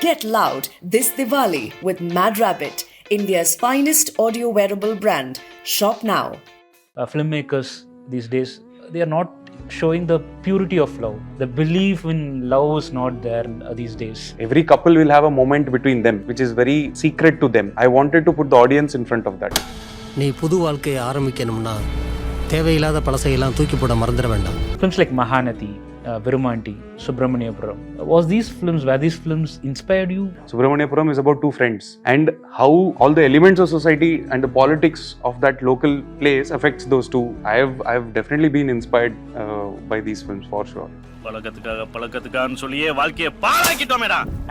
Get loud this Diwali with MadRabbit, India's finest audio wearable brand. Shop now. Filmmakers these days, they are not showing the purity of love. The belief in love is not there these days. Every couple will have a moment between them which is very secret to them. I wanted to put the audience in front of that. நீ புது வாழ்க்கையை ஆரம்பிக்கணும்னா தேவையில்லாத பழசையெல்லாம் தூக்கி போட மறந்துட வேண்டாம். Films like Mahanati, Virumanti, Subramaniapuram. Were these films inspired you? Subramaniapuram is about two friends and how all the elements of society and the politics of that local place affects those two. I have definitely been inspired by these films for sure.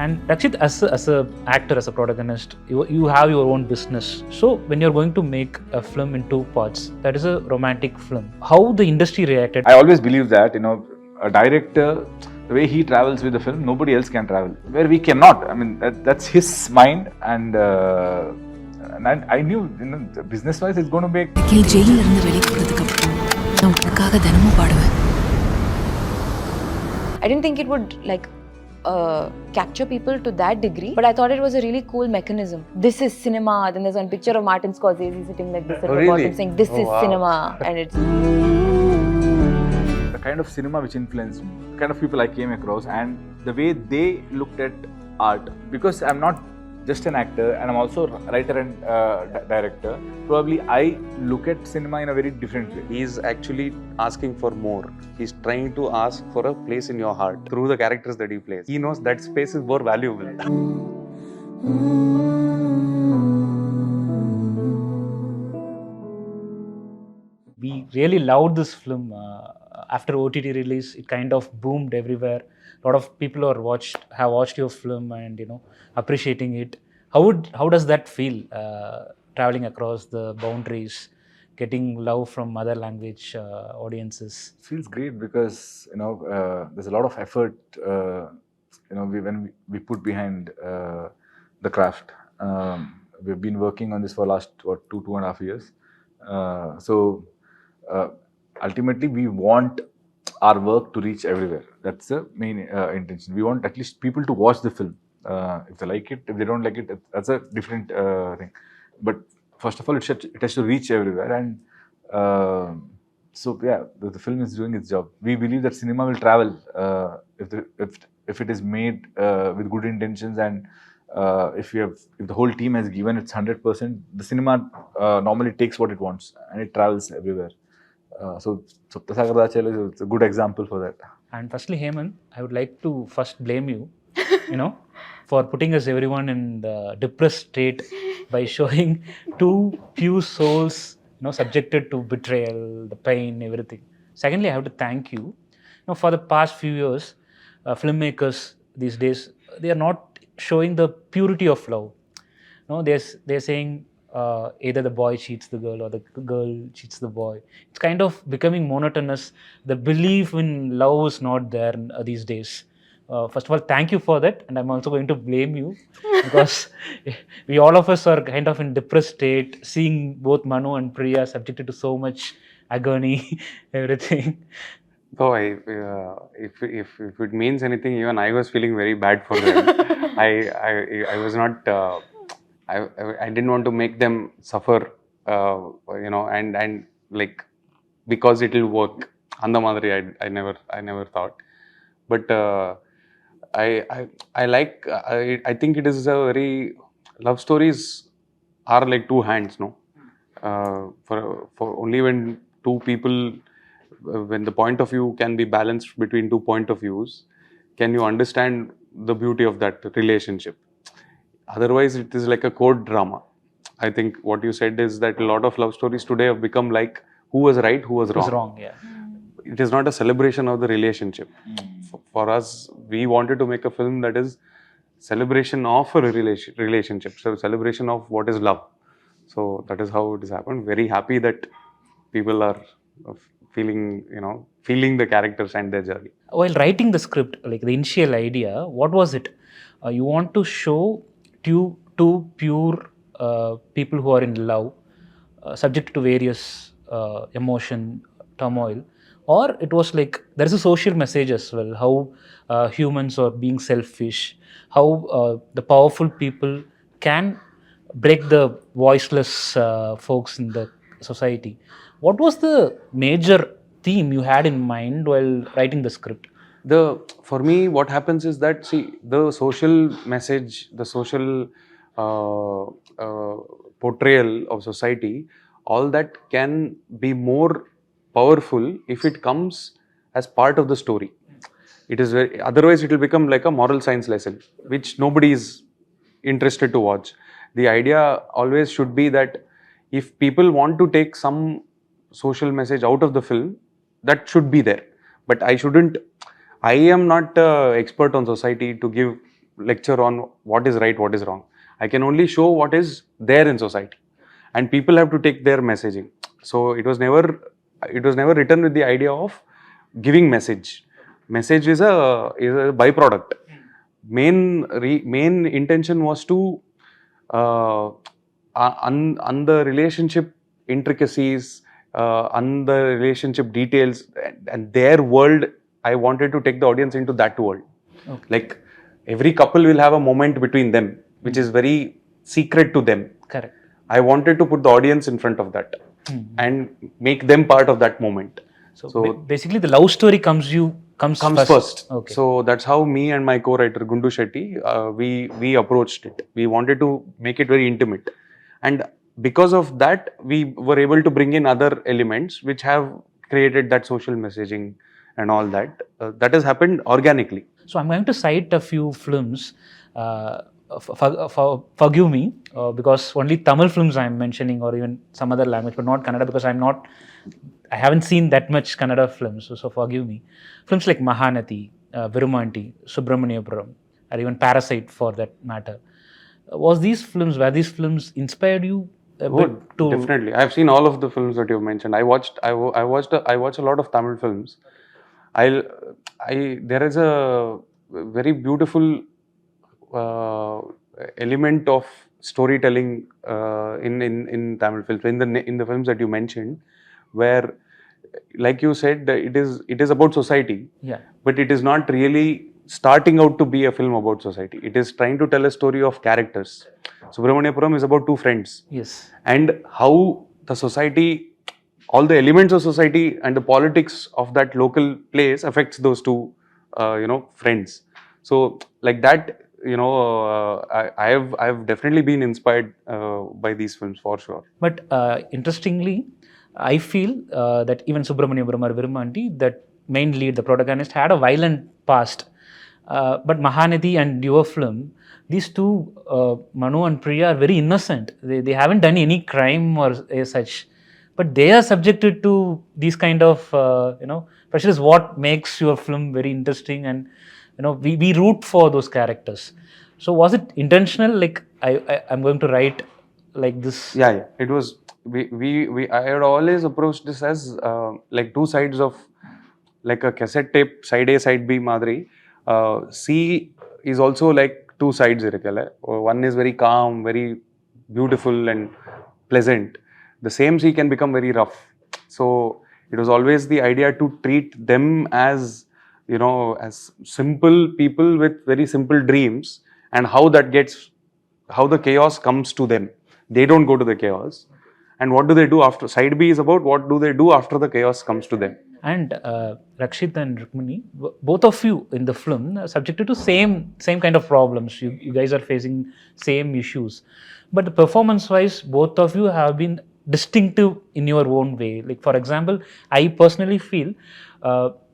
And Rakshit, as a actor, as a protagonist, you have your own business. So when you're going to make a film in two parts, that is a romantic film, how the industry reacted? I always believe that, a director, the way he travels with the film, nobody else can travel. Where we cannot. I mean, that's his mind, and I knew, business-wise, it's going to make. I didn't think it would capture people to that degree, but I thought it was a really cool mechanism. This is cinema. Then there's one picture of Martin Scorsese sitting like this at the bottom saying, "This is cinema," and it's the kind of cinema which influenced me, the kind of people I came across, and the way they looked at art. Because I'm not just an actor, and I'm also a writer and director. Probably I look at cinema in a very different way. He's actually asking for more. He's trying to ask for a place in your heart through the characters that he plays. He knows that space is more valuable. We really loved this film. After OTT release, it kind of boomed everywhere. A lot of people have watched your film and appreciating it. How does that feel, traveling across the boundaries, getting love from other language audiences? It feels great because there's a lot of effort when we put behind the craft. We've been working on this for last 2.5 years. Ultimately, we want our work to reach everywhere. That's the main intention. We want at least people to watch the film. If they like it, if they don't like it, that's a different thing. But first of all, it has to reach everywhere. And the film is doing its job. We believe that cinema will travel if it is made with good intentions, and if the whole team has given its 100%, the cinema normally takes what it wants and it travels everywhere. Sapta Sagaradaache Ello is a good example for that. And firstly, Hemant, I would like to first blame you, for putting us everyone in the depressed state by showing two pure souls, subjected to betrayal, the pain, everything. Secondly, I have to thank you. For the past few years, filmmakers these days, they are not showing the purity of love. They're saying either the boy cheats the girl or the girl cheats the boy. It's kind of becoming monotonous. The belief in love is not there these days. First of all, thank you for that, and I'm also going to blame you because we all of us are kind of in depressed state, seeing both Manu and Priya subjected to so much agony, everything. Oh, if it means anything, even I was feeling very bad for them. I was not. I didn't want to make them suffer, and like because it will work. Andha madri, I never thought, but. I think it is a very love stories are like two hands, no? For only when two people, when the point of view can be balanced between 2 point of views, can you understand the beauty of that relationship. Otherwise, it is like a court drama. I think what you said is that a lot of love stories today have become like who was right, who was wrong. Who's wrong, yeah. It is not a celebration of the relationship. For us, we wanted to make a film that is celebration of a relationship, so celebration of what is love. So that is how it has happened. Very happy that people are feeling the characters and their journey. While writing the script, like the initial idea, what was it? You want to show two pure people who are in love, subject to various emotion, turmoil. or it was like there is a social message as well, how humans are being selfish, how the powerful people can break the voiceless folks in the society. What was the major theme you had in mind while writing the script? For me, what happens is that, see, the social message, the social uh, uh, portrayal of society, all that can be more powerful if it comes as part of the story. It is very, otherwise it will become like a moral science lesson, which nobody is interested to watch. The idea always should be that if people want to take some social message out of the film, that should be there. But I am not expert on society to give lecture on what is right, what is wrong. I can only show what is there in society, and people have to take their messaging. So it was never written with the idea of giving message. Message is a byproduct. Main intention was to on the relationship intricacies, on the relationship details, and their world. I wanted to take the audience into that world. Okay. Like every couple will have a moment between them, which is very secret to them. Correct. I wanted to put the audience in front of that and make them part of that moment. So basically, the love story comes first. Okay. So that's how me and my co-writer Gundu Shetty, we approached it. We wanted to make it very intimate, and because of that, we were able to bring in other elements which have created that social messaging and all that. That has happened organically. So I'm going to cite a few films. Forgive me, because only Tamil films I'm mentioning, or even some other language, but not Kannada, because I haven't seen that much Kannada films, so forgive me. Films like Mahanati, Virumanti, Subramaniapuram, or even Parasite for that matter. Were these films inspired you a bit to? Definitely. I've seen all of the films that you've mentioned. I watched a lot of Tamil films. There is a very beautiful element of storytelling in Tamil films, in the films that you mentioned, where, like you said, it is about society. Yeah. But it is not really starting out to be a film about society. It is trying to tell a story of characters. Subramaniapuram is about two friends. Yes. And how the society, all the elements of society and the politics of that local place affects those two, friends. So like that, I have definitely been inspired by these films for sure. But interestingly, I feel that even Subramaniapuram or Virumanti, that main lead, the protagonist, had a violent past. But Mahanadi and your film, these two, Manu and Priya, are very innocent. They haven't done any crime or such. But they are subjected to these kind of, pressure is what makes your film very interesting, and we root for those characters. So was it intentional? Like I'm going to write like this. Yeah. It was. I had always approached this as like two sides of like a cassette tape, side A, side B, Madri. C is also like two sides. One is very calm, very beautiful and pleasant. The same C can become very rough. So it was always the idea to treat them as, as simple people with very simple dreams, and how the chaos comes to them. They don't go to the chaos. And what do they do after? Side B is about what do they do after the chaos comes to them. And Rakshit and Rukmini, both of you in the film are subjected to same kind of problems. You guys are facing same issues. But performance-wise, both of you have been distinctive in your own way. Like, for example, I personally feel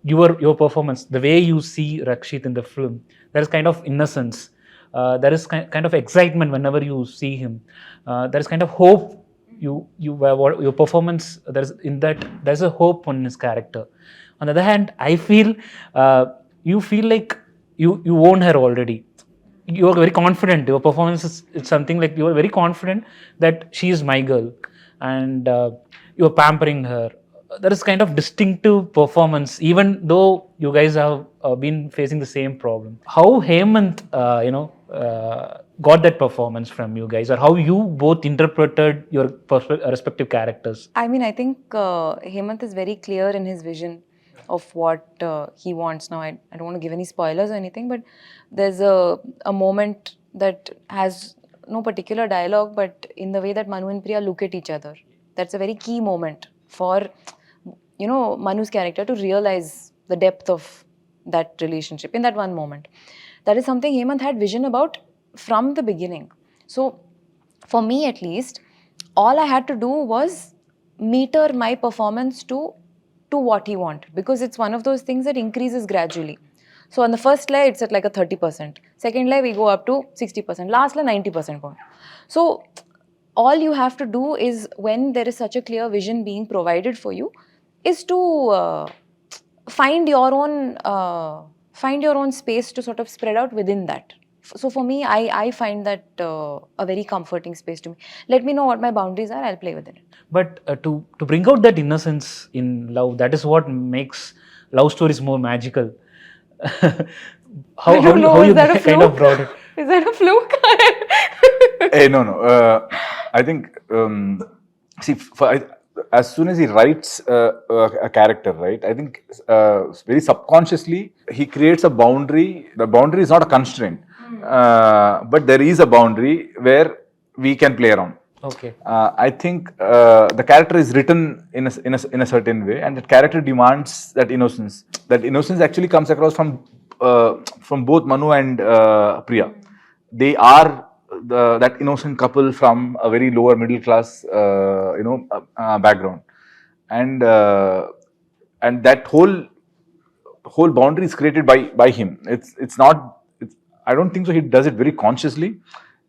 your performance, the way you see Rakshit in the film, there is kind of innocence. There is kind of excitement whenever you see him. There is kind of hope. Your performance, there's a hope on his character. On the other hand, I feel you feel like you own her already. You are very confident. Your performance is something like you are very confident that she is my girl, and you are pampering her. There is kind of distinctive performance, even though you guys have been facing the same problem. How Hemant, got that performance from you guys, or how you both interpreted your respective characters? I mean, I think Hemant is very clear in his vision. of what he wants. Now, I don't want to give any spoilers or anything, but there's a moment that has no particular dialogue, but in the way that Manu and Priya look at each other. That's a very key moment for, Manu's character to realize the depth of that relationship in that one moment. That is something Hemant had vision about from the beginning. So, for me at least, all I had to do was meter my performance to what he wanted, because it's one of those things that increases gradually. So on the first layer, it's at like a 30%. Second layer, we go up to 60%. Last layer, 90% point. So all you have to do is, when there is such a clear vision being provided for you, is to find your own space to sort of spread out within that. So for me, I find that a very comforting space to me. Let me know what my boundaries are, I'll play within it. But to bring out that innocence in love, that is what makes love stories more magical. how you kind of brought it? Is that a fluke? No. I think, as soon as he writes a character, right, I think very subconsciously he creates a boundary. The boundary is not a constraint, but there is a boundary where we can play around. Okay. I think the character is written in a certain way, and that character demands that innocence. That innocence actually comes across from both Manu and Priya. They are that innocent couple from a very lower middle class, background, and that whole boundary is created by him. It's not. I don't think so. He does it very consciously,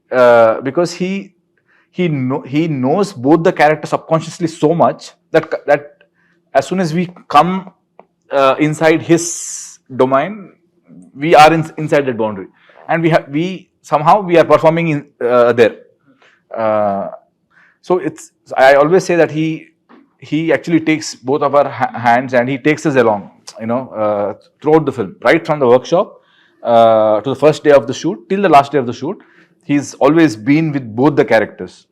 because he knows both the characters subconsciously so much that as soon as we come inside his domain, we are inside that boundary, and we somehow are performing there. So I always say that he actually takes both of our hands and he takes us along, throughout the film, right from the workshop to the first day of the shoot till the last day of the shoot. He's always been with both the characters,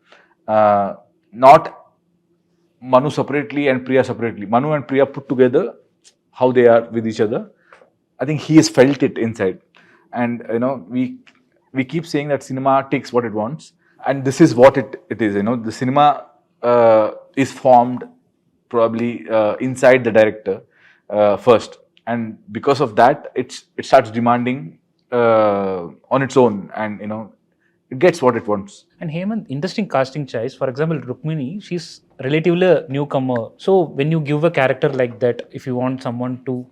not Manu separately and Priya separately. Manu and Priya put together, how they are with each other. I think he has felt it inside, and we keep saying that cinema takes what it wants, and this is what it is. The cinema is formed probably inside the director first, and because of that, it starts demanding on its own, and it gets what it wants. And Hemant, interesting casting choice. For example, Rukmini, she's relatively a newcomer. So when you give a character like that, if you want someone to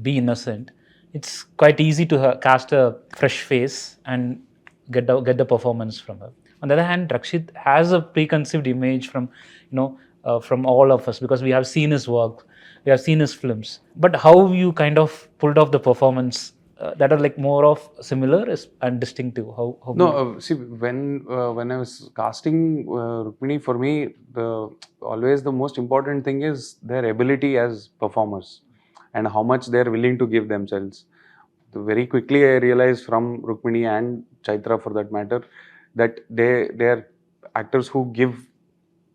be innocent, it's quite easy to cast a fresh face and get the performance from her. On the other hand, Rakshit has a preconceived image from all of us, because we have seen his work, we have seen his films. But how you kind of pulled off the performance that are like more of similar and distinctive? How see, when I was casting Rukmini, for me, always the most important thing is their ability as performers and how much they're willing to give themselves. Very quickly, I realized from Rukmini and Chaitra, for that matter, that they're actors who give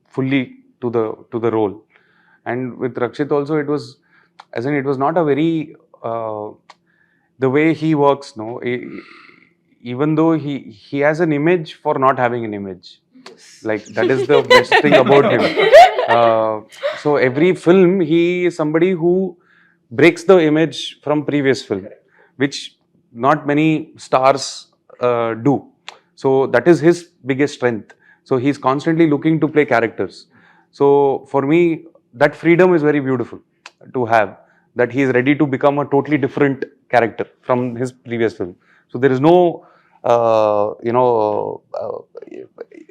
fully to the role. And with Rakshit also, it was not a very the way he works, even though he has an image for not having an image. Like, that is the best thing about him. So every film, he is somebody who breaks the image from previous film, which not many stars do. So that is his biggest strength. So he's constantly looking to play characters. So for me, that freedom is very beautiful to have, that he is ready to become a totally different character from his previous film. So there is no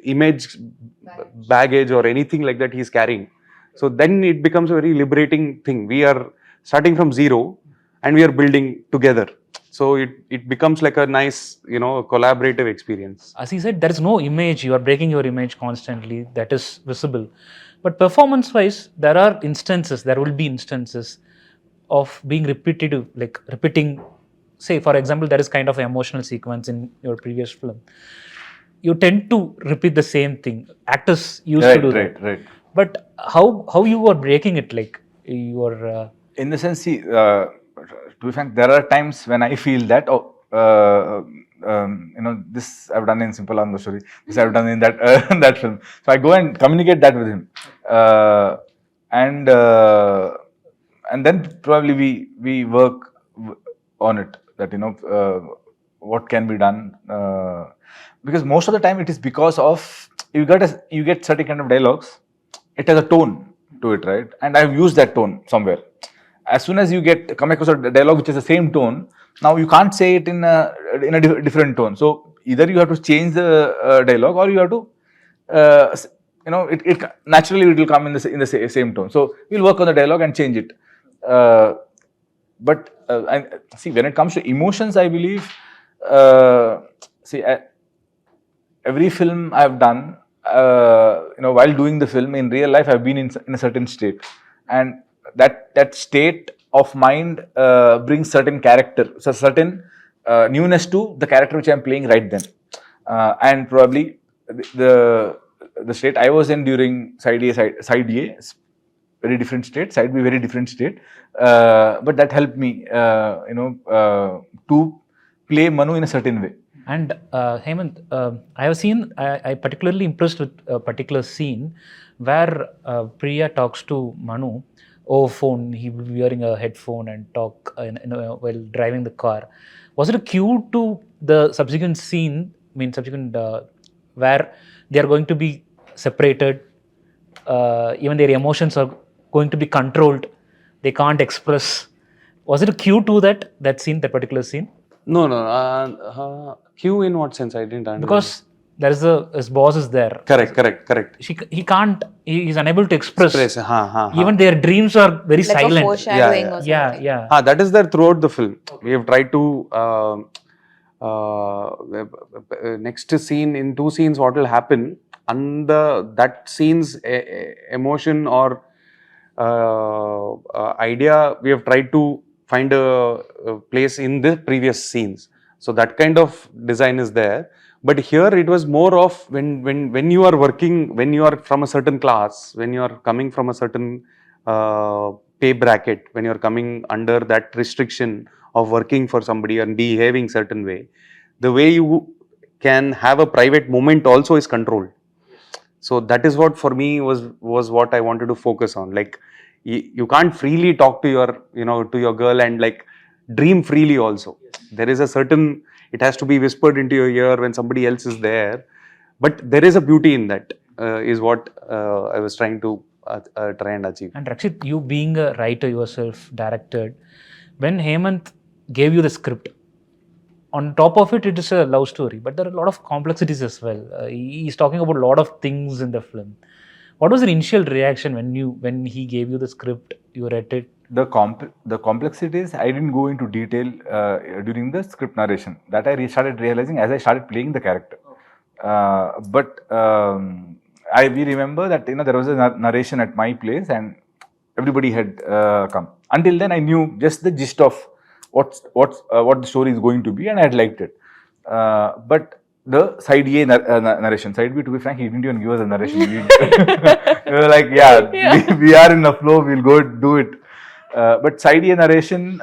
image baggage or anything like that he is carrying. So then it becomes a very liberating thing. We are starting from zero and we are building together. So it becomes like a nice, collaborative experience. As he said, there is no image. You are breaking your image constantly. That is visible. But performance-wise, there will be instances of being repetitive, like repeating. Say, for example, there is kind of an emotional sequence in your previous film. You tend to repeat the same thing. Actors used to do that. Right. But how you are breaking it? Like, you are In the sense, see, to be frank, there are times when I feel that, this I've done in Simple Anand Story, this I've done in that that film. So I go and communicate that with him, and then probably we work on it. That what can be done, because most of the time it is because of you get certain kind of dialogues. It has a tone to it, right? And I've used that tone somewhere. As soon as you come across a dialogue which has the same tone, now you can't say it in a different tone. So either you have to change the dialogue, or you have to, it naturally it will come in the same tone. So we'll work on the dialogue and change it. But see, when it comes to emotions, I believe, every film I've done, while doing the film in real life, I've been in a certain state, and that state of mind brings certain character, so certain newness to the character which I'm playing right then, and probably the state I was in during side A, very different state, side B, very different state, but that helped me, to play Manu in a certain way. And Hemant, I have seen, I particularly impressed with a particular scene where Priya talks to Manu over phone. He will be wearing a headphone and talk while driving the car. Was it a cue to the subsequent scene, where they are going to be separated, even their emotions are going to be controlled, they can't express? Was it a cue to that scene, that particular scene? No. Cue in what sense? I didn't understand. Because there is his boss is there. Correct. He's unable to express. Even Their their dreams are very like silent. a foreshadowing or something. Yeah. That is there throughout the film. We have tried to next scene, in two scenes, what will happen under that scene's emotion or idea, we have tried to find a place in the previous scenes. So that kind of design is there. But here it was more of when you are working, when you are from a certain class, when you are coming from a certain pay bracket, when you are coming under that restriction of working for somebody and behaving certain way, the way you can have a private moment also is controlled. So that is what for me was what I wanted to focus on. Like you can't freely talk to your girl and like dream freely also. There is a certain, it has to be whispered into your ear when somebody else is there. But there is a beauty in that, is what I was trying to try and achieve. And Rakshit, you being a writer yourself, directed, when Hemant gave you the script, on top of it is a love story, but there are a lot of complexities as well. He's talking about a lot of things in the film. What was the initial reaction when he gave you the script, you read it? The complexities, I didn't go into detail during the script narration. That I started realizing as I started playing the character. But we remember that there was a narration at my place and everybody had come. Until then, I knew just the gist of what the story is going to be, and I had liked it. But the side A narration, side B, to be frank, he didn't even give us a narration. We were like, we are in the flow, we'll go do it. But side A narration,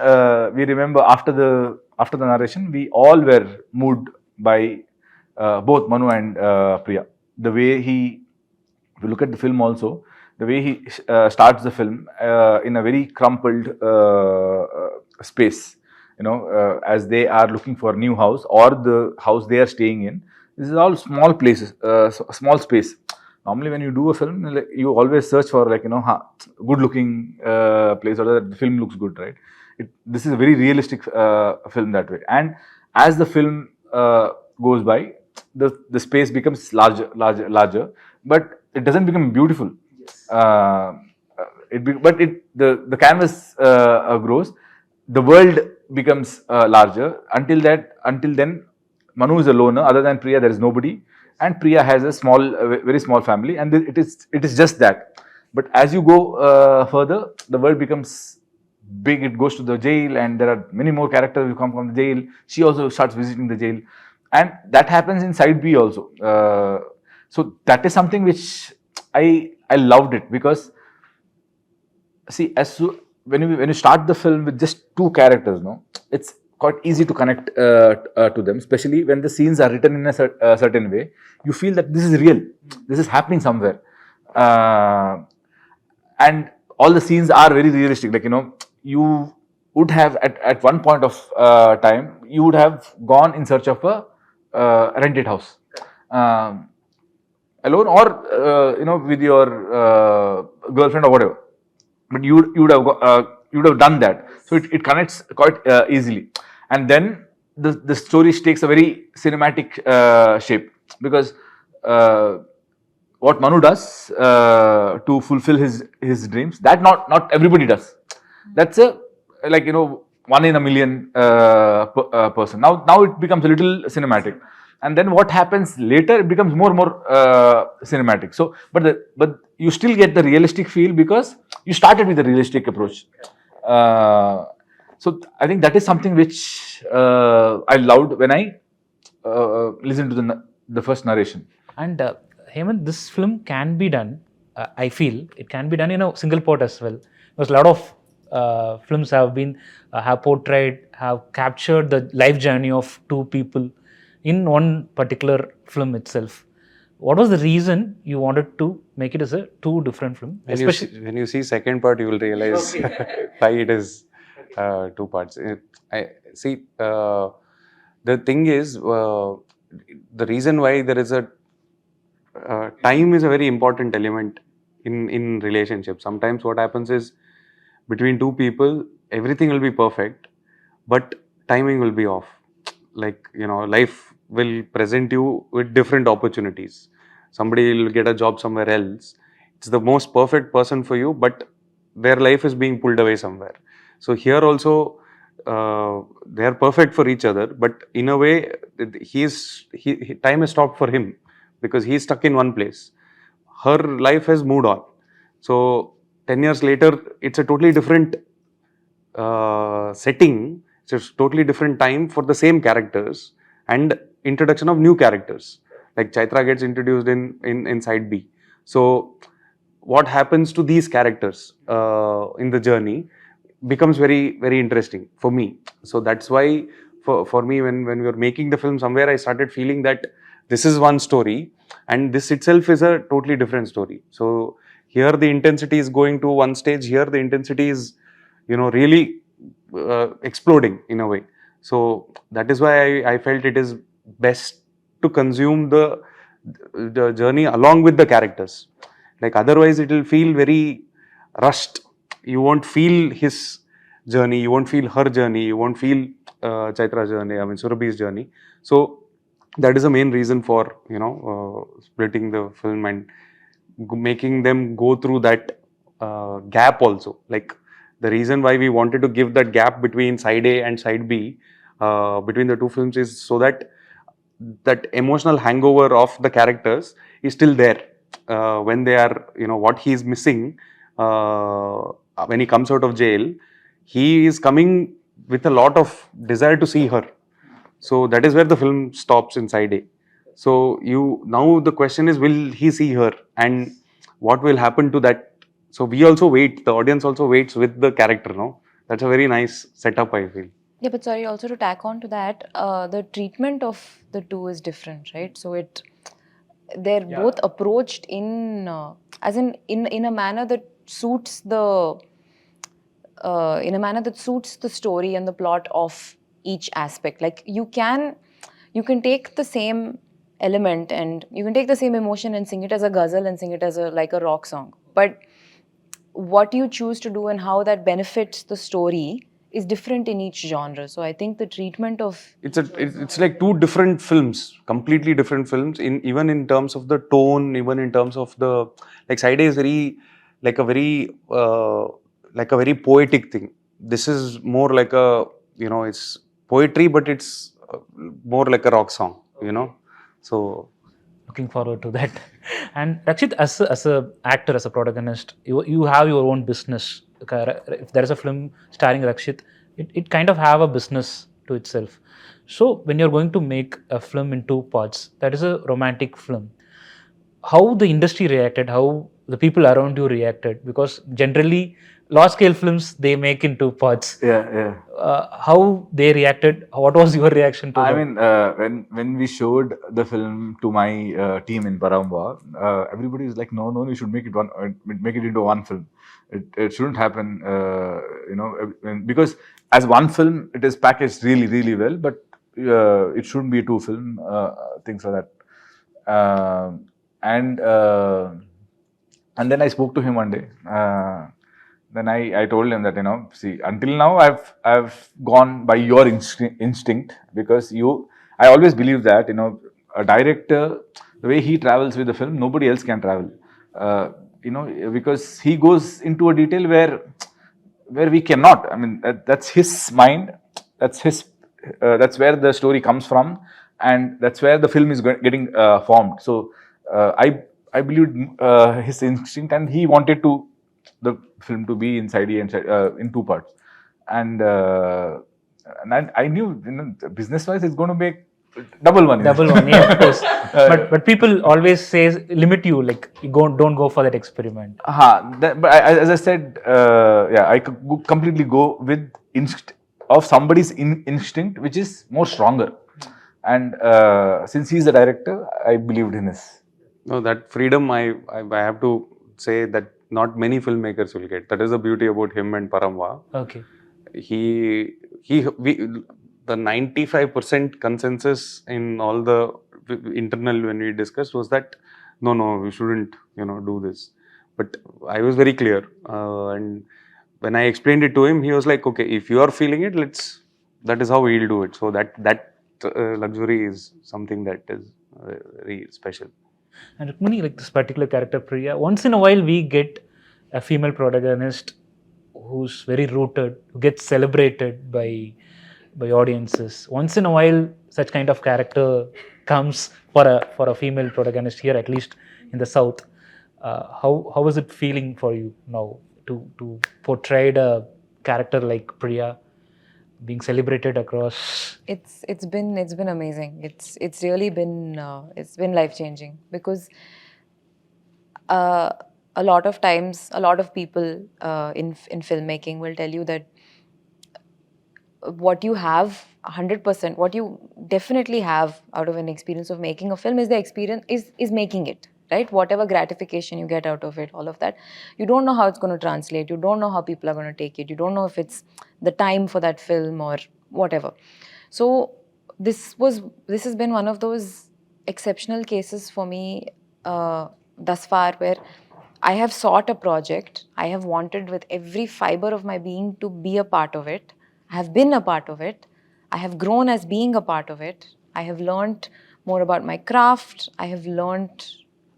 we remember after the narration, we all were moved by both Manu and Priya. The way if you look at the film also, the way he starts the film in a very crumpled space, as they are looking for a new house or the house they are staying in. This is all small places, small space. Normally, when you do a film, you always search for good-looking place, or the film looks good, right? This is a very realistic film that way. And as the film goes by, the space becomes larger, but it doesn't become beautiful. The canvas grows, the world becomes larger. Until then, Manu is a loner. Other than Priya, there is nobody, and Priya has a very small family, and it is just that. But as you go further, the world becomes big. It goes to the jail, and there are many more characters who come from the jail. She also starts visiting the jail, and that happens in side B also. So that is something which I loved it, because see, when you start the film with just two characters, no, it's quite easy to connect to them, especially when the scenes are written in a certain way. You feel that this is real, this is happening somewhere, and all the scenes are very realistic. Like, you would have at one point of time, you would have gone in search of a rented house, alone, or with your girlfriend or whatever. But you would have done that, so it connects quite easily. And then the story takes a very cinematic shape, because what Manu does to fulfill his dreams, that not everybody does. That's a, like, one in a million person. Now it becomes a little cinematic, and then what happens later, it becomes more and more cinematic. So, but you still get the realistic feel because you started with a realistic approach. So I think that is something which I loved when I listened to the first narration. And Hemant, this film can be done, I feel it can be done in a single pot as well, because a lot of films have portrayed, have captured the life journey of two people in one particular film itself. What was the reason you wanted to make it as a two different film? When you see second part, you will realize why it is two parts. I see. The thing is, the reason why there is a time is a very important element in relationships. Sometimes what happens is, between two people, everything will be perfect, but timing will be off. Like, life will present you with different opportunities. Somebody will get a job somewhere else. It's the most perfect person for you, but their life is being pulled away somewhere. So here also, they are perfect for each other, but in a way, time is stopped for him because he's stuck in one place. Her life has moved on. So 10 years later, it's a totally different setting. It's a totally different time for the same characters and introduction of new characters. Like Chaitra gets introduced in side B. So what happens to these characters in the journey becomes very, very interesting for me. So that's why for me, when we were making the film, somewhere I started feeling that this is one story and this itself is a totally different story. So here the intensity is going to one stage, here the intensity is, really exploding in a way. So that is why I felt it is best to consume the journey along with the characters. Like, otherwise it will feel very rushed. You won't feel his journey, you won't feel her journey, you won't feel Chaitra's journey, Surabhi's journey. So that is the main reason for, splitting the film and making them go through that gap also. Like, the reason why we wanted to give that gap between side A and side B, between the two films, is so that emotional hangover of the characters is still there when they are, what he is missing when he comes out of jail. He is coming with a lot of desire to see her. So that is where the film stops in side A. So now the question is, will he see her and what will happen to that? So we also wait, the audience also waits with the character, no? That's a very nice setup, I feel. Yeah, but sorry, also to tack on to that, the treatment of the two is different, right? So they're both approached in a manner that suits the story and the plot of each aspect. Like, you can take the same element and you can take the same emotion and sing it as a ghazal and sing it as like a rock song, but what you choose to do and how that benefits the story is different in each genre. So I think the treatment of it's like two different films, completely different films, even in terms of the tone, even in terms of the, like, side A is very poetic thing. This is more like a, it's poetry, but it's more like a rock song, So looking forward to that. And Rakshit, as a actor, as a protagonist, you have your own business. If there is a film starring Rakshit, it kind of have a business to itself. So when you're going to make a film in two parts, that is a romantic film, how the industry reacted, how the people around you reacted? Because generally, large scale films they make in two parts. Yeah. How they reacted? What was your reaction to I that? mean, when we showed the film to my team in Paramba, everybody was like, no, you should make it into one film. It shouldn't happen, because as one film, it is packaged really, really well, but it shouldn't be two film, things like that. And then I spoke to him one day. Then I told him that, see, until now I've gone by your instinct, because I always believe that, a director, the way he travels with the film, nobody else can travel. Because he goes into a detail where we cannot. I mean, that's his mind. That's where the story comes from, and that's where the film is getting formed. So I believed his instinct, and he wanted the film to be inside in two parts, and I knew, business wise it's going to make double money. Yeah, of course. But people always say limit you, like you don't go for that experiment. As I said, I could completely go with of somebody's instinct, which is more stronger, and since he's the director, I believed in his. No, that freedom I have to say that not many filmmakers will get. That is the beauty about him and Paramva. Okay. The 95% consensus in all the internal when we discussed was that no, we shouldn't, do this. But I was very clear, and when I explained it to him, he was like, okay, if you are feeling it, that is how we'll do it. So that luxury is something that is very special. And Rukmini, like this particular character Priya, once in a while we get a female protagonist who's very rooted, who gets celebrated by audiences. Once in a while, such kind of character comes for a female protagonist here, at least in the South. How is it feeling for you now to portray a character like Priya being celebrated across? It's been amazing. It's really been it's been life changing, because a lot of times, a lot of people in filmmaking will tell you that what you have 100%, what you definitely have out of an experience of making a film is the experience is making it, right? Whatever gratification you get out of it, all of that, you don't know how it's going to translate, you don't know how people are going to take it, you don't know if it's the time for that film or whatever. So this has been one of those exceptional cases for me thus far, where I have sought a project, I have wanted with every fiber of my being to be a part of it. I have been a part of it. I have grown as being a part of it. I have learned more about my craft. I have learned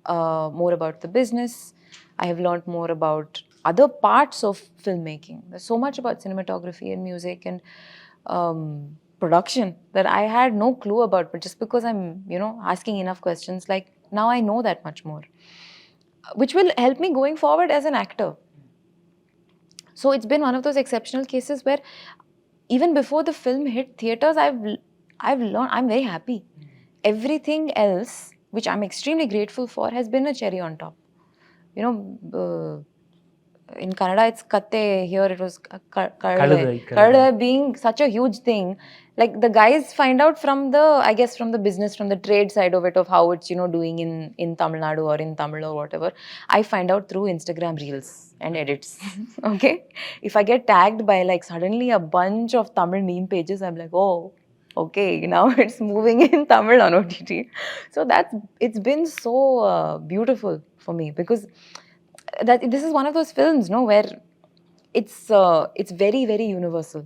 more about the business. I have learned more about other parts of filmmaking. There's so much about cinematography and music and production that I had no clue about. But just because I'm, asking enough questions, like now I know that much more, which will help me going forward as an actor. So it's been one of those exceptional cases where even before the film hit theaters, I've learned, I'm very happy. Everything else, which I'm extremely grateful for, has been a cherry on top. In Kannada it's katte, here it was Karadai being such a huge thing. Like the guys find out from the business, from the trade side of it, of how it's, doing in Tamil Nadu or in Tamil or whatever. I find out through Instagram reels and edits. Okay? If I get tagged by like suddenly a bunch of Tamil meme pages, I'm like, oh, okay, now it's moving in Tamil on OTT. So it's been so beautiful for me, because this is one of those films, where it's very, very universal.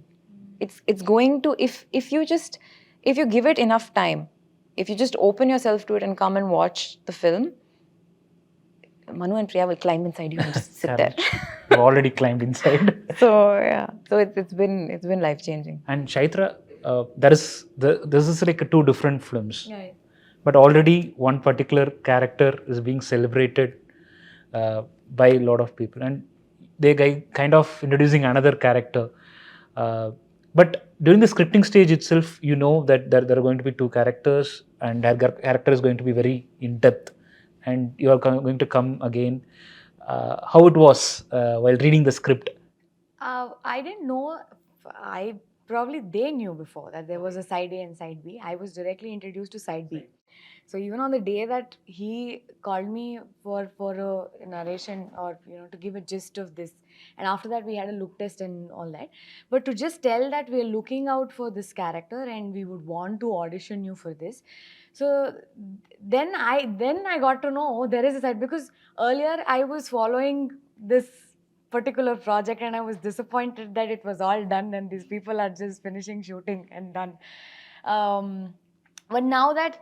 It's going to, if you give it enough time, if you just open yourself to it and come and watch the film, Manu and Priya will climb inside you and just sit there. You've already climbed inside. So yeah, so it's been life changing. And Chaitra, this is like two different films. Yeah. But already one particular character is being celebrated by a lot of people, and they kind of introducing another character. But during the scripting stage itself, that there are going to be two characters, and their character is going to be very in depth, and you are going to come again. how it was while reading the script? I didn't know. They knew before that there was a side A and side B. I was directly introduced to side B. So even on the day that he called me for a narration or to give a gist of this, and after that we had a look test and all that. But to just tell that we are looking out for this character and we would want to audition you for this. So then I got to know, oh, there is a side, because earlier I was following this particular project and I was disappointed that it was all done and these people are just finishing shooting and done. But now that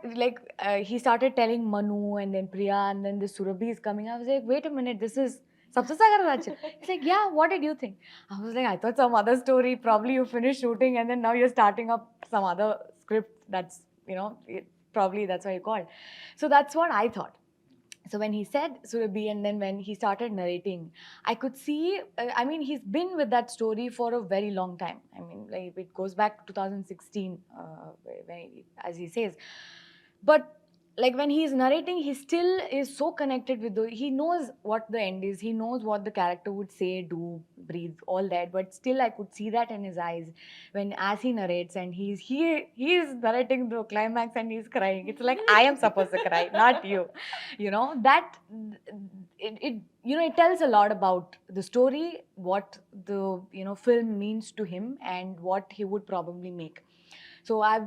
he started telling Manu and then Priya and then the Surabhi is coming, I was like, wait a minute, this is Sapta Sagaradaache. He's like, yeah, what did you think? I was like, I thought some other story, probably you finished shooting and then now you're starting up some other script that's, probably that's why you called. So that's what I thought. So when he said Surabhi and then when he started narrating, I could see, he's been with that story for a very long time. It goes back to 2016, as he says. But when he's narrating, he still is so connected with he knows what the end is. He knows what the character would say, do, breathe, all that. But still, I could see that in his eyes as he narrates, and he is narrating the climax and he's crying. It's like I am supposed to cry, not you. That it tells a lot about the story, what the film means to him, and what he would probably make. So I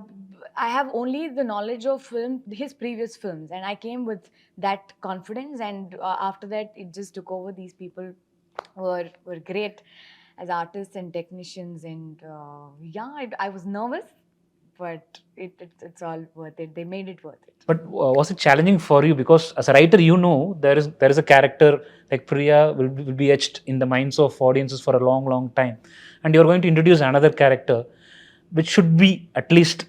have only the knowledge of his previous films, and I came with that confidence. And after that, it just took over. These people were great as artists and technicians, and I was nervous, but it's all worth it. They made it worth it. But was it challenging for you, because as a writer, there is a character like Priya will be etched in the minds of audiences for a long time, and you're going to introduce another character which should be at least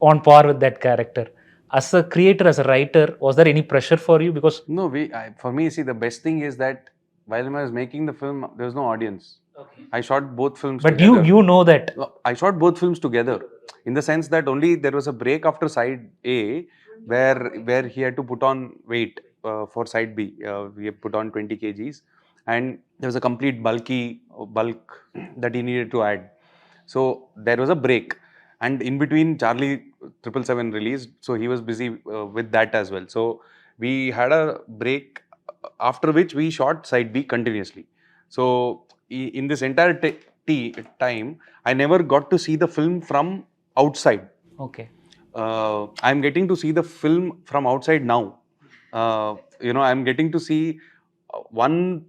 on par with that character. As a creator, as a writer, was there any pressure for you? Because no, for me, see, the best thing is that while I was making the film, there was no audience. Okay. I shot both films together. But you know that. I shot both films together in the sense that only there was a break after side A where he had to put on weight for side B. We put on 20 kgs and there was a complete bulk that he needed to add. So there was a break, and in between Charlie 777 released, so he was busy with that as well. So we had a break, after which we shot side B continuously. So in this entire time, I never got to see the film from outside. Okay. I'm getting to see the film from outside now. I'm getting to see one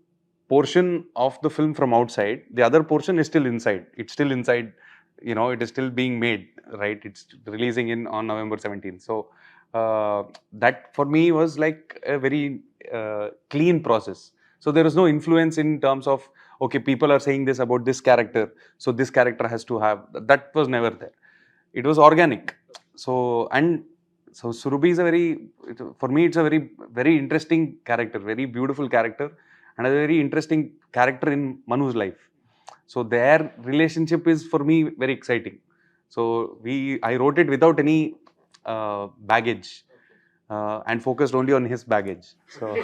portion of the film from outside. The other portion is still inside. It's still inside. It is still being made, right? It's releasing on November 17th. So that for me was like a very clean process. So there was no influence in terms of, okay, people are saying this about this character, so this character has to have. That was never there. It was organic. So Surabhi is for me, it's a very, very interesting character, very beautiful character, and a very interesting character in Manu's life. So their relationship is for me very exciting. So I wrote it without any baggage and focused only on his baggage. So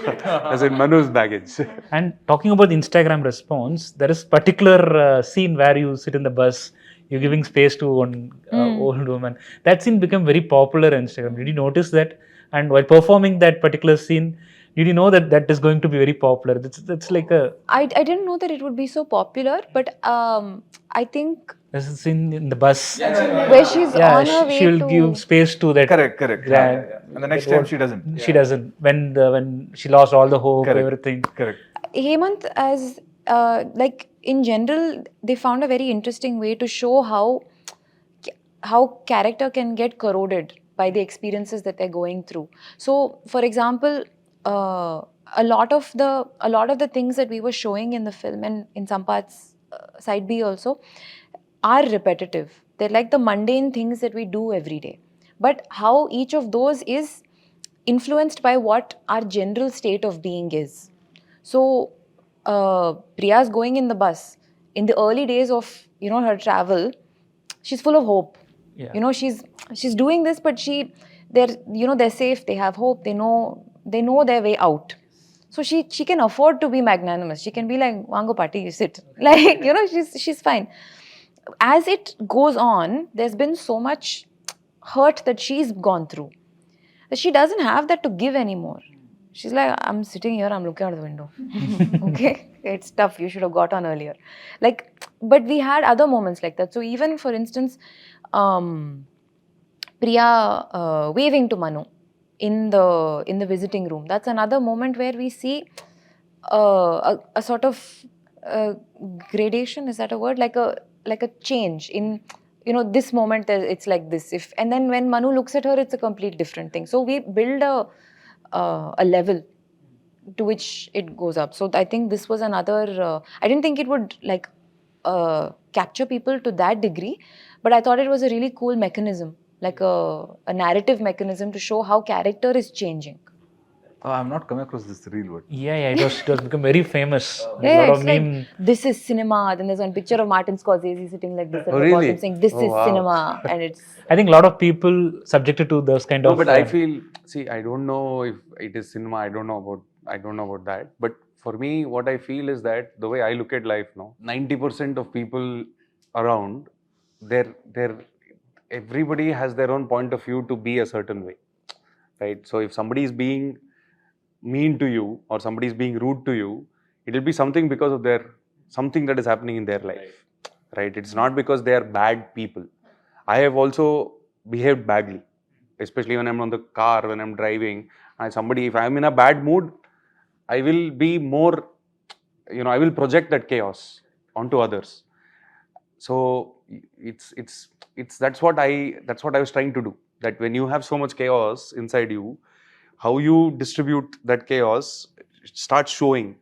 as in Manu's baggage. And talking about the Instagram response, there is particular scene where you sit in the bus, you're giving space to one old woman. That scene became very popular on Instagram. Did you notice that? And while performing that particular scene, did you know that is going to be very popular? That's like a... I didn't know that it would be so popular, but I think... There's a scene in the bus. Where she's on her way she'll give space to that. Correct. And the next time she doesn't. She doesn't. When she lost all the hope, everything. Correct. Hemant, as in general, they found a very interesting way to show how character can get corroded by the experiences that they're going through. So, for example, a lot of the things that we were showing in the film, and in some parts side B also, are repetitive. They're like the mundane things that we do every day. But how each of those is influenced by what our general state of being is. So Priya's going in the bus. In the early days of her travel, she's full of hope. Yeah. She's doing this, but they're safe. They have hope. They know their way out. So she can afford to be magnanimous. She can be like, Wango party, you sit. Like, you know, she's fine. As it goes on, there's been so much hurt that she's gone through that she doesn't have that to give anymore. She's like, I'm sitting here, I'm looking out the window. Okay? It's tough. You should have got on earlier. Like, but we had other moments like that. So even, for instance, Priya waving to Manu in the visiting room. That's another moment where we see a sort of gradation. Is that a word? Like a change in, you know, this moment it's like this. And then when Manu looks at her, it's a complete different thing. So we build a level to which it goes up. So I think this was another. I didn't think it would like capture people to that degree, but I thought it was a really cool mechanism. Like a narrative mechanism to show how character is changing. Oh, I've not come across this reel word. Yeah, it was become very famous. Yeah, a lot it's of like, meme. this is cinema. Then there's one picture of Martin Scorsese sitting like this at the really? bottom saying, this is wow. cinema. And it's... I think a lot of people subjected to those kind No, of. but I feel, see, I don't know if it is cinema. I don't know about that. But for me, what I feel is that the way I look at life now, 90% of people around, everybody has their own point of view to be a certain way, right? So if somebody is being mean to you or somebody is being rude to you, it will be something because of something that is happening in their life, right? It's not because they are bad people. I have also behaved badly, especially when I'm on the car, when I'm driving, and if I'm in a bad mood, I will be more, I will project that chaos onto others. So that's what I was trying to do. That when you have so much chaos inside you, how you distribute that chaos starts showing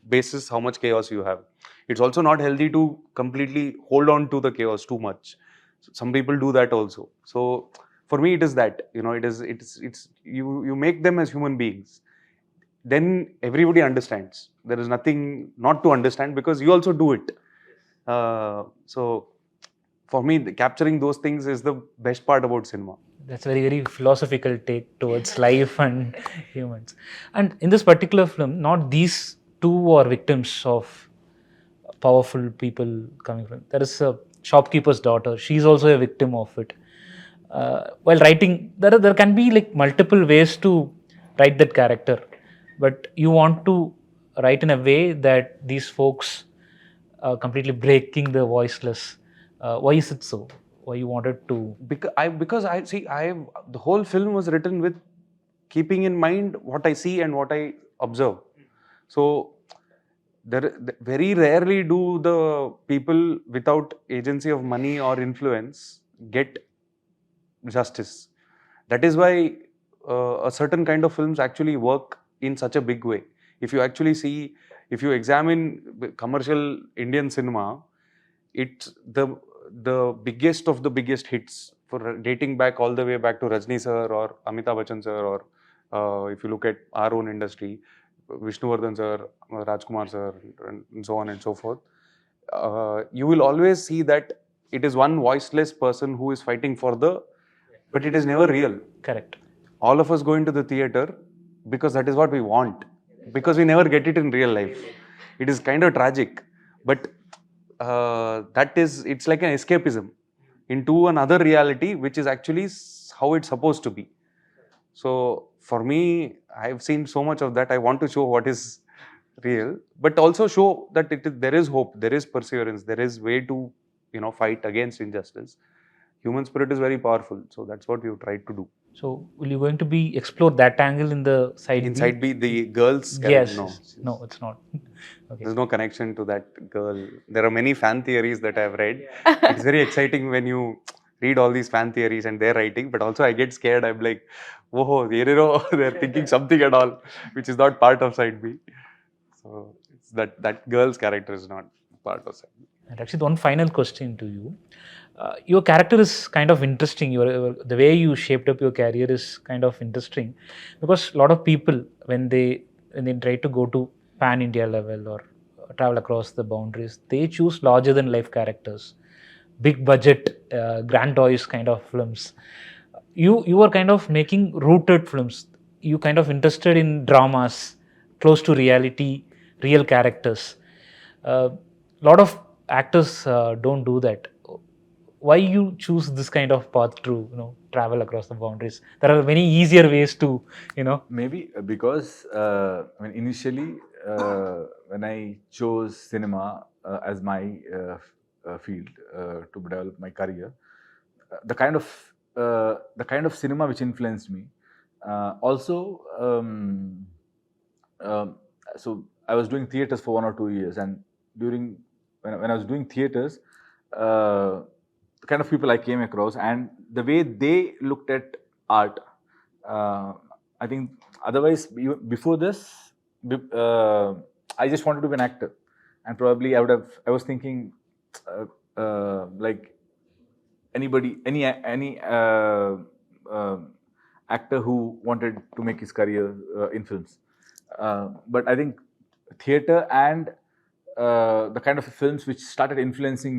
basis how much chaos you have. It's also not healthy to completely hold on to the chaos too much. Some people do that also. So for me, it is that, you make them as human beings. Then everybody understands. There is nothing not to understand because you also do it. So for me, capturing those things is the best part about cinema. That's a very, very philosophical take towards life and humans. And in this particular film, not these two are victims of powerful people coming from. There is a shopkeeper's daughter. She's also a victim of it. While writing, there can be like multiple ways to write that character, but you want to write in a way that these folks are completely breaking the voiceless. Why is it so? Why you wanted to? Because the whole film was written with keeping in mind what I see and what I observe. So very rarely do the people without agency of money or influence get justice. That is why a certain kind of films actually work in such a big way. If you examine commercial Indian cinema, it's the biggest of the biggest hits for dating back all the way back to Rajni sir or Amitabh Bachchan sir, or if you look at our own industry, Vishnuvardhan sir, Rajkumar sir, and so on and so forth. You will always see that it is one voiceless person who is fighting but it is never real. Correct. All of us go into the theater because that is what we want, because we never get it in real life. It is kind of tragic, but it's like an escapism into another reality, which is actually how it's supposed to be. So for me, I've seen so much of that. I want to show what is real, but also show that there is hope, there is perseverance, there is way to fight against injustice. Human spirit is very powerful, so that's what we've tried to do. So will you going to be explore that angle in the side? In side B, the girls. Yes. No, it's not. Okay. There's no connection to that girl. There are many fan theories that I've read. It's very exciting when you read all these fan theories and they're writing, but also I get scared. I'm like, whoa, they're thinking something at all, which is not part of side B. So it's that girl's character is not part of side B. And actually, one final question to you. Your character is kind of interesting. The way you shaped up your career is kind of interesting, because a lot of people, when they try to go to pan-India level or travel across the boundaries, they choose larger than life characters, big budget, grandiose kind of films. You are kind of making rooted films. You kind of interested in dramas, close to reality, real characters. Lot of actors don't do that. Why you choose this kind of path to travel across the boundaries? There are many easier ways to Maybe because initially when I chose cinema as my field to develop my career, the kind of cinema which influenced me. Also, so I was doing theaters for 1 or 2 years, and during when I was doing theaters, the kind of people I came across and the way they looked at art. I think otherwise before this, I just wanted to be an actor, and probably I was thinking like any actor who wanted to make his career in films. But I think theater and the kind of films which started influencing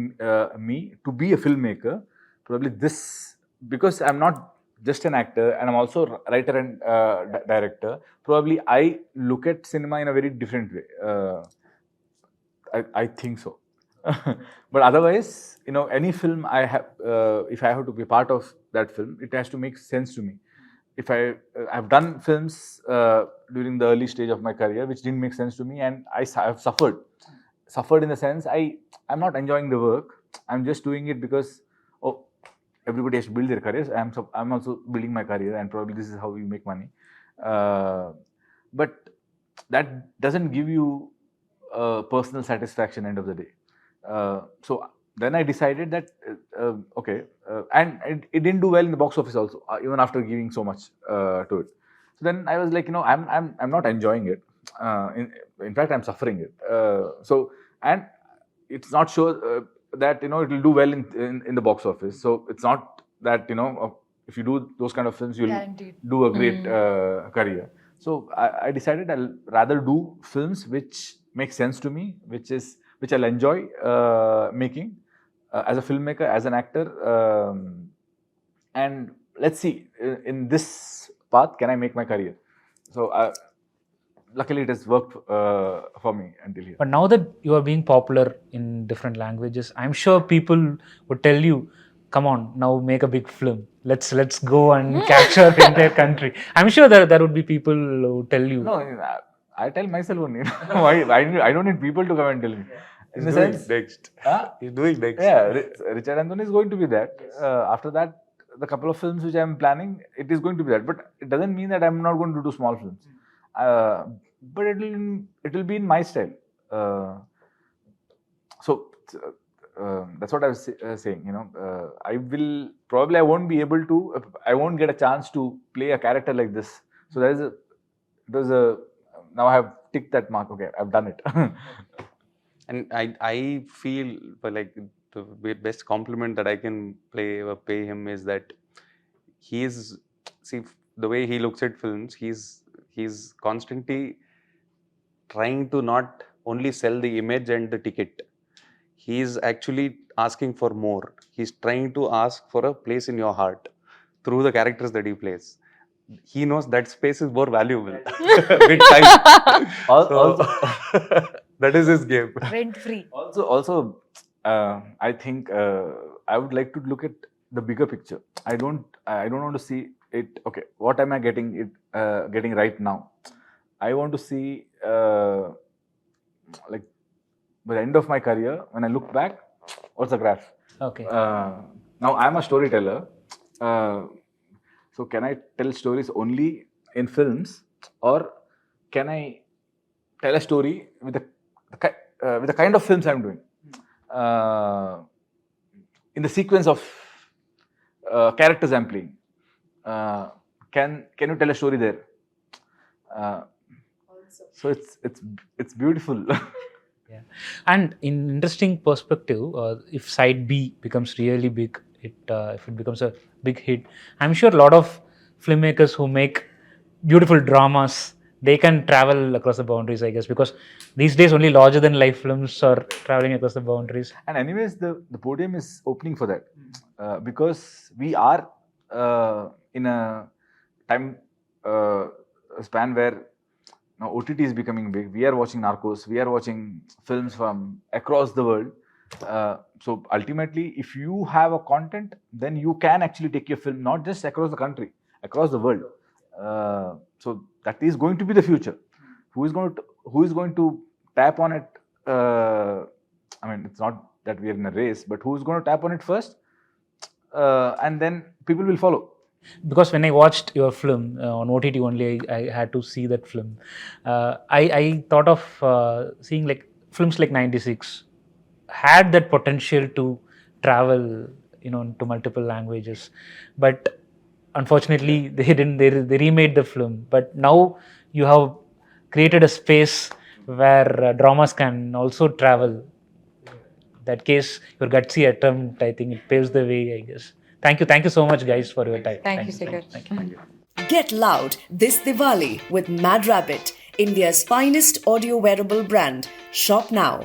me to be a filmmaker, probably this, because I'm not just an actor and I'm also writer and director, probably I look at cinema in a very different way. I think so. But otherwise, any film I have, if I have to be part of that film, it has to make sense to me. If I've done films during the early stage of my career which didn't make sense to me, and I've suffered in the sense I'm not enjoying the work. I'm just doing it because everybody has to build their careers. I'm also building my career, and probably this is how you make money. But that doesn't give you personal satisfaction end of the day. So then I decided that and it didn't do well in the box office also, even after giving so much to it. So then I was like, I'm not enjoying it. In fact, I'm suffering it. And it's not sure that it will do well in the box office. So it's not that if you do those kind of films, you'll Guaranteed. do a great career. So I decided I'll rather do films which make sense to me, which I'll enjoy making as a filmmaker, as an actor, and let's see, in this path, can I make my career? So luckily it has worked for me until here. But now that you are being popular in different languages, I'm sure people would tell you, come on, now make a big film. Let's go and capture the entire country. I'm sure there would be people who tell you. No, I tell myself only. I don't need people to come and tell me. In the sense, next. He's doing next. Yeah, Richard Anthony is going to be that. After that, the couple of films which I'm planning, it is going to be that. But it doesn't mean that I'm not going to do small films. But it will be in my style. So that's what I was saying. I won't be able to. I won't get a chance to play a character like this. So there's a. Now I have ticked that mark. Okay, I've done it. And I feel like the best compliment that I can pay him is that the way he looks at films, he's constantly trying to not only sell the image and the ticket. He's actually asking for more. He's trying to ask for a place in your heart through the characters that he plays. He knows that space is more valuable with time. Also, that is his game. Rent free. Also, I think I would like to look at the bigger picture. I don't want to see it. Okay, what am I getting right now? I want to see like by the end of my career, when I look back, what's the graph? Okay. Now I'm a storyteller. So can I tell stories only in films, or can I tell a story with the kind of films I'm doing? In the sequence of characters I'm playing, can you tell a story there? So it's beautiful. Yeah, and in interesting perspective, if side B becomes really big, if it becomes a big hit, I'm sure a lot of filmmakers who make beautiful dramas, they can travel across the boundaries, I guess, because these days only larger than life films are traveling across the boundaries. And anyways, the podium is opening for that, because we are in a time span where now OTT is becoming big. We are watching Narcos. We are watching films from across the world. So ultimately, if you have a content, then you can actually take your film not just across the country, across the world. So that is going to be the future. Who is going to tap on it? I mean, it's not that we are in a race, but who's going to tap on it first? And then people will follow. Because when I watched your film on OTT only, I had to see that film. I thought of seeing like films like 96 had that potential to travel, to multiple languages, but unfortunately they didn't. They remade the film, but now you have created a space where dramas can also travel. That case, your gutsy attempt, I think it paves the way, I guess. Thank you so much, guys, for your time. Thank you, Sigar. Thank you. Get loud this Diwali with MadRabbit, India's finest audio wearable brand. Shop now.